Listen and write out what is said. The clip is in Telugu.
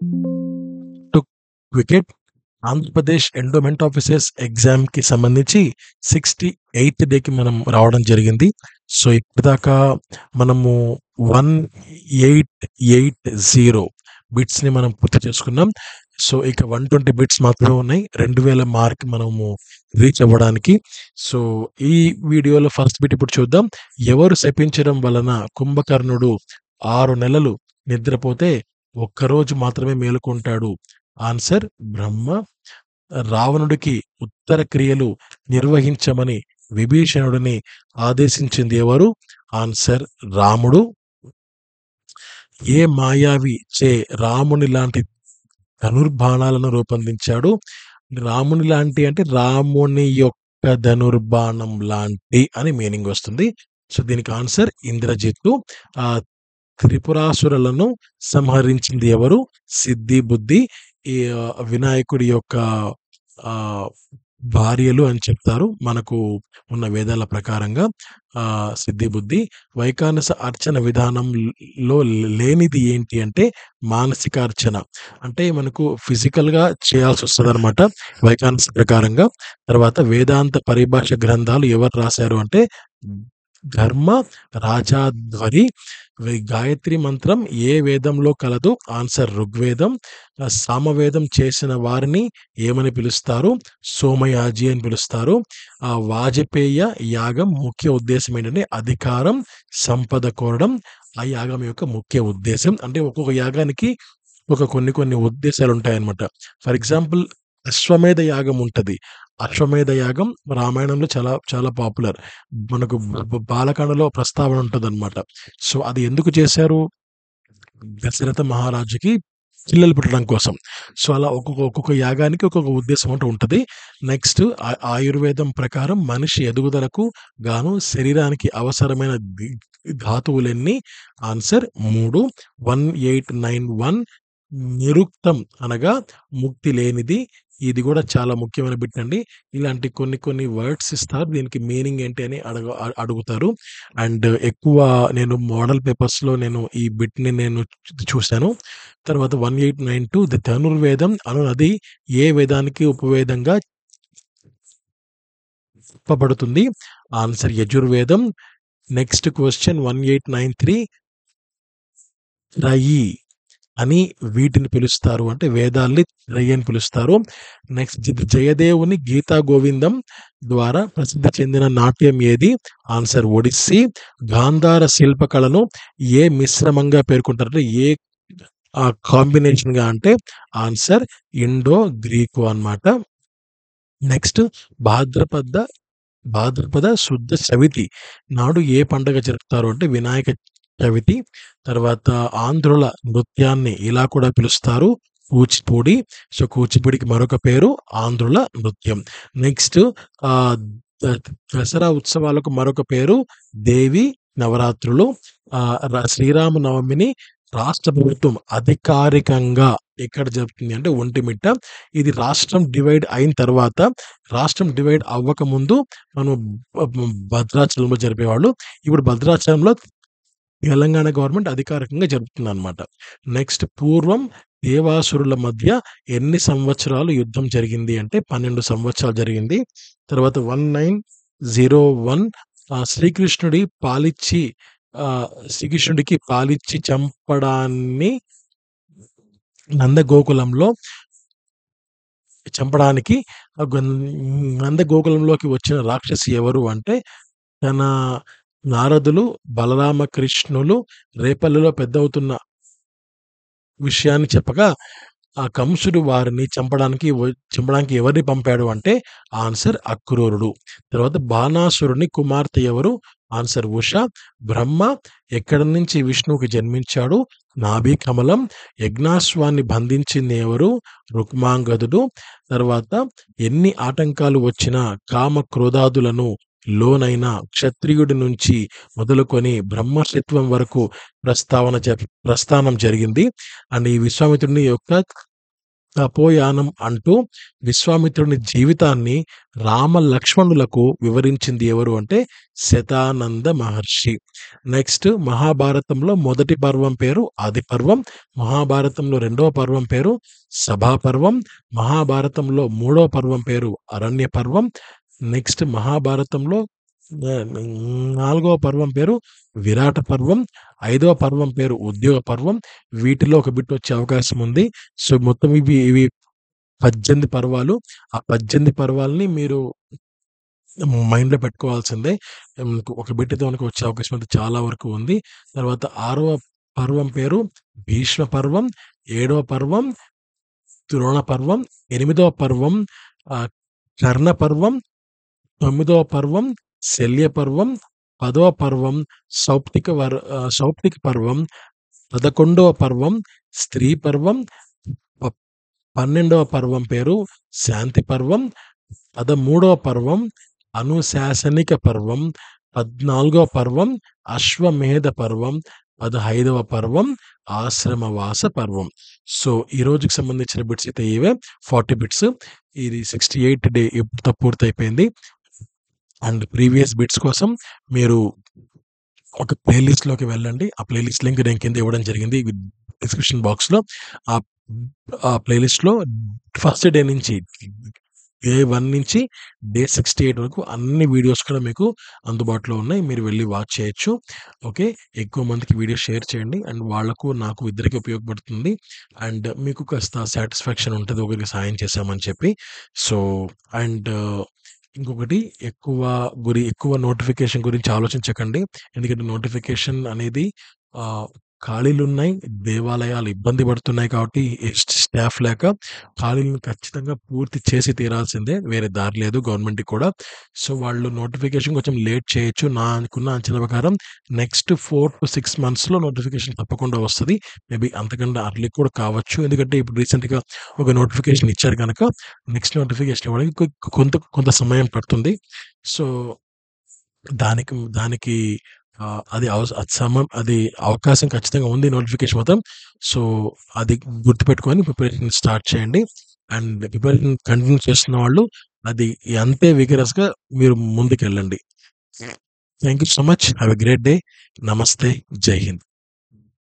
టు క్వికెట్ ఆంధ్రప్రదేశ్ ఎండోమెంట్ ఆఫీసర్స్ ఎగ్జామ్‌కి సంబంధించి 68థ్ డేకి మనం రావడం జరిగింది. సో, ఇప్పటిదాకా మనము 1880 బిట్స్‌ని మనం పూర్తి చేసుకున్నాం. సో, ఇక 120 బిట్స్ మాత్రమే ఉన్నాయి. 2000 మార్క్ మనము రీచ్ అవ్వడానికి. సో, ఈ వీడియోలో ఫస్ట్ బిట్ ఇప్పుడు చూద్దాం. ఎవరు శపించడం వలన కుంభకర్ణుడు 6 నెలలు నిద్రపోతే ఒక్కరోజు మాత్రమే మేలుకుంటాడు? ఆన్సర్ బ్రహ్మ. రావణుడికి ఉత్తర క్రియలు నిర్వహించమని విభీషణుడిని ఆదేశించింది ఎవరు? ఆన్సర్ రాముడు. ఏ మాయావి చే రాముని లాంటి ధనుర్బాణాలను రూపొందించాడు? రాముని లాంటి అంటే రాముని యొక్క ధనుర్బాణం లాంటి అని మీనింగ్ వస్తుంది. సో, దీనికి ఆన్సర్ ఇంద్రజిత్తు. ఆహ్, త్రిపురాసురులను సంహరించింది ఎవరు? సిద్ధి బుద్ధి. ఈ వినాయకుడి యొక్క ఆహ్, భార్యలు అని చెప్తారు. మనకు ఉన్న వేదాల ప్రకారంగా సిద్ధి బుద్ధి. వైఖానస అర్చన విధానంలో లేనిది ఏంటి అంటే మానసిక అర్చన. అంటే మనకు ఫిజికల్‌గా చేయాల్సొస్తదనమాట వైఖానస ప్రకారంగా. తర్వాత వేదాంత పరిభాష గ్రంథాలు ఎవరు రాశారు అంటే ధర్మ రాజాధ్వరి. గాయత్రి మంత్రం ఏ వేదంలో కలదు? ఆన్సర్ ఋగ్వేదం. సామవేదం చేసిన వారిని ఏమని పిలుస్తారు? సోమయాజి అని పిలుస్తారు. వాజపేయ యాగం ముఖ్య ఉద్దేశ్యం ఏంటంటే అధికారం, సంపద కోరడం. ఆ యాగం యొక్క ముఖ్య ఉద్దేశ్యం. అంటే ఒక్కొక్క యాగానికి కొన్ని కొన్ని ఉద్దేశాలుంటాయన్నమాట. ఫర్ ఎగ్జాంపుల్ అశ్వమేధ యాగం ఉంటది. అశ్వమేధ యాగం రామాయణంలో చాలా చాలా పాపులర్. మనకు బాలకాండలో ప్రస్తావన ఉంటదనమాట. సో, అది ఎందుకు చేశారు? దశరథ మహారాజుకి పిల్లలు పుట్టడం కోసం. సో, అలా ఒక్కొక్క యాగానికి ఒక్కొక్క ఉద్దేశ్యం అంటూ ఉంటది. నెక్స్ట్ ఆయుర్వేదం ప్రకారం మనిషి ఎదుగుదలకు గాను శరీరానికి అవసరమైన ధాతువులెన్ని? ఆన్సర్ 3. 1891 నిరుక్తం అనగా ముక్తి లేనిది. ఇది గూడా చాలా ముఖ్యమైన బిట్ అండి. ఇలాంటి కొన్ని వర్డ్స్ ఇస్తారు. దీనికి మీనింగ్ ఏంటి అని అడుగుతారు. అండ్ ఎక్కువ నేను మోడల్ పేపర్స్‌లో నేను ఈ బిట్‌ని నేను చూసాను. తర్వాత 1892 ది ధనుర్వేదం అనునది ఏ వేదానికి ఉపవేదంగా చెప్పబడుతుంది? ఆన్సర్ యజుర్వేదం. నెక్స్ట్ క్వెషన్ 1893 త్రయీ అని వీటిని పిలుస్తారు. అంటే వేదాల్ని త్రయి అని పిలుస్తారు. నెక్స్ట్ జయదేవుని గీతా గోవిందం ద్వారా ప్రసిద్ధి చెందిన నాట్యం ఏది? ఆన్సర్ ఒడిస్సీ. గాంధార శిల్పకళను ఏ మిశ్రమంగా పేర్కొంటారు? అంటే ఏ కాంబినేషన్‌గా అంటే ఆన్సర్ ఇండో గ్రీకు అన్నమాట. నెక్స్ట్ భాద్రపద భాద్రపద శుద్ధ చవితి నాడు ఏ పండగ జరుపుతారు అంటే వినాయక చవితి. తర్వాత ఆంధ్రుల నృత్యాన్ని ఇలా కూడా పిలుస్తారు కూచిపూడి. సో, కూచిపూడికి మరొక పేరు ఆంధ్రుల నృత్యం. నెక్స్ట్ ఆహ్, ద దసరా ఉత్సవాలకు మరొక పేరు దేవి నవరాత్రులు. శ్రీరామనవమిని రాష్ట్ర ప్రభుత్వం అధికారికంగా ఎక్కడ జరుపుతుంది అంటే ఒంటిమిట్ట. ఇది రాష్ట్రం డివైడ్ అయిన తర్వాత, రాష్ట్రం డివైడ్ అవ్వకముందు మనం భద్రాచలంలో జరిపేవాళ్ళు. ఇప్పుడు భద్రాచలంలో తెలంగాణ గవర్నమెంట్ అధికారికంగా జరుపుతుందనమాట. నెక్స్ట్ పూర్వం దేవాసురుల మధ్య ఎన్ని సంవత్సరాలు యుద్ధం జరిగింది అంటే 12 సంవత్సరాలు జరిగింది. తర్వాత 1901 శ్రీకృష్ణుడి పాలిచ్చి శ్రీకృష్ణుడికి పాలిచ్చి చంపడాన్ని నందగోకులంలో చంపడానికి నందగోకులంలోకి వచ్చిన రాక్షసి ఎవరు అంటే తన నారదులు, బలరామకృష్ణులు రేపల్లిలో పెద్దవుతున్న విషయాన్ని చెప్పగా, ఆ కంసుడు వారిని చంపడానికి ఎవరిని పంపాడు అంటే ఆన్సర్ అక్రూరుడు. తర్వాత బాణాసురుని కుమార్తె ఎవరు? ఆన్సర్ ఉష. బ్రహ్మ ఎక్కడి నుంచి విష్ణువుకి జన్మించాడు? నాభి కమలం. యజ్ఞాశ్వాన్ని బంధించింది ఎవరు? రుక్మాంగదుడు. తర్వాత ఎన్ని ఆటంకాలు వచ్చినా కామ క్రోధాదులను లోనైన క్షత్రియుడి నుంచి మొదలుకొని బ్రహ్మర్షిత్వం వరకు ప్రస్థానం జరిగింది. అండ్ ఈ విశ్వామిత్రుని యొక్క తపోయానం అంటూ విశ్వామిత్రుని జీవితాన్ని రామ లక్ష్మణులకు వివరించింది ఎవరు అంటే శతానంద మహర్షి. నెక్స్ట్ మహాభారతంలో మొదటి పర్వం పేరు ఆది పర్వం, మహాభారతంలో రెండవ పర్వం పేరు సభా పర్వం, మహాభారతంలో మూడవ పర్వం పేరు అరణ్య పర్వం, నెక్స్ట్ మహాభారతంలో నాలుగవ పర్వం పేరు విరాట పర్వం, ఐదవ పర్వం పేరు ఉద్యోగ పర్వం. వీటిలో ఒక బిట్ వచ్చే అవకాశం ఉంది. సో మొత్తం ఇవి 18 పర్వాలు. ఆ 18 పర్వాలని మీరు మైండ్‌లో పెట్టుకోవాల్సిందే. ఒక బిట్‌తో మనకు వచ్చే అవకాశం అయితే చాలా వరకు ఉంది. తర్వాత 6వ పర్వం పేరు భీష్మ పర్వం, 7వ పర్వం ద్రోణ పర్వం, 8వ పర్వం ఆహ్, కర్ణ పర్వం, 9వ పర్వం శల్య పర్వం, 10వ పర్వం సౌప్తిక పర్వం, 11వ పర్వం స్త్రీ పర్వం, ప 12వ పర్వం పేరు శాంతి పర్వం, 13వ పర్వం అనుశాసనిక పర్వం, 14వ పర్వం అశ్వమేధ పర్వం, 15వ పర్వం ఆశ్రమవాస పర్వం. సో ఈ రోజుకి సంబంధించిన బిట్స్ అయితే ఇవే 40 బిట్స్. ఇది 68 డే ఎప్పుడుతో పూర్తయిపోయింది. అండ్ ప్రీవియస్ బిట్స్ కోసం మీరు ఒక ప్లేలిస్ట్‌లోకి వెళ్ళండి. ఆ ప్లేలిస్ట్ లింక్ నేను కింద ఇవ్వడం జరిగింది డిస్క్రిప్షన్ బాక్స్‌లో. ఆ ఆ ప్లేలిస్ట్‌లో ఫస్ట్ డే నుంచి డే 1 నుంచి డే 68 వరకు అన్ని వీడియోస్ కూడా మీకు అందుబాటులో ఉన్నాయి. మీరు వెళ్లి వాచ్ చేయొచ్చు. ఓకే. ఎక్కువ మందికి వీడియో షేర్ చేయండి. అండ్ వాళ్ళకు, నాకు ఇద్దరికీ ఉపయోగపడుతుంది. అండ్ మీకు కాస్త సాటిస్ఫాక్షన్ ఉంటది ఒకరికి సాయం చేశామని చెప్పి. సో అండ్ ఇంకొకటి ఎక్కువ నోటిఫికేషన్ గురించి ఆలోచించకండి. ఎందుకంటే నోటిఫికేషన్ అనేది ఆహ్, ఖాళీలున్నాయి. దేవాలయాలు ఇబ్బంది పడుతున్నాయి కాబట్టి స్టాఫ్ లేక ఖాళీలను ఖచ్చితంగా పూర్తి చేసి తీరాల్సిందే. వేరే దారి లేదు గవర్నమెంట్‌కి కూడా. సో వాళ్ళు నోటిఫికేషన్ కొంచెం లేట్ చేయొచ్చు. నాకున్న అంచనా ప్రకారం నెక్స్ట్ 4-6 మంత్స్‌లో నోటిఫికేషన్ తప్పకుండా వస్తది. మేబీ అంతకన్నా అర్లీ కూడా కావచ్చు. ఎందుకంటే ఇప్పుడు రీసెంట్‌గా ఒక నోటిఫికేషన్ ఇచ్చారు గనక నెక్స్ట్ నోటిఫికేషన్ ఇవ్వడానికి కొంత సమయం పడుతుంది. సో దానికి దానికి అది అది అవకాశం ఖచ్చితంగా ఉంది నోటిఫికేషన్ మాత్రం. సో అది గుర్తుపెట్టుకొని ప్రిపరేషన్ స్టార్ట్ చేయండి. అండ్ ప్రిపరేషన్ కంటిన్యూ చేస్తున్న వాళ్ళు అది అంతే విగరస్‌గా మీరు ముందుకెళ్ళండి. Thank you so much. Have a great day. Namaste. Jai Hind.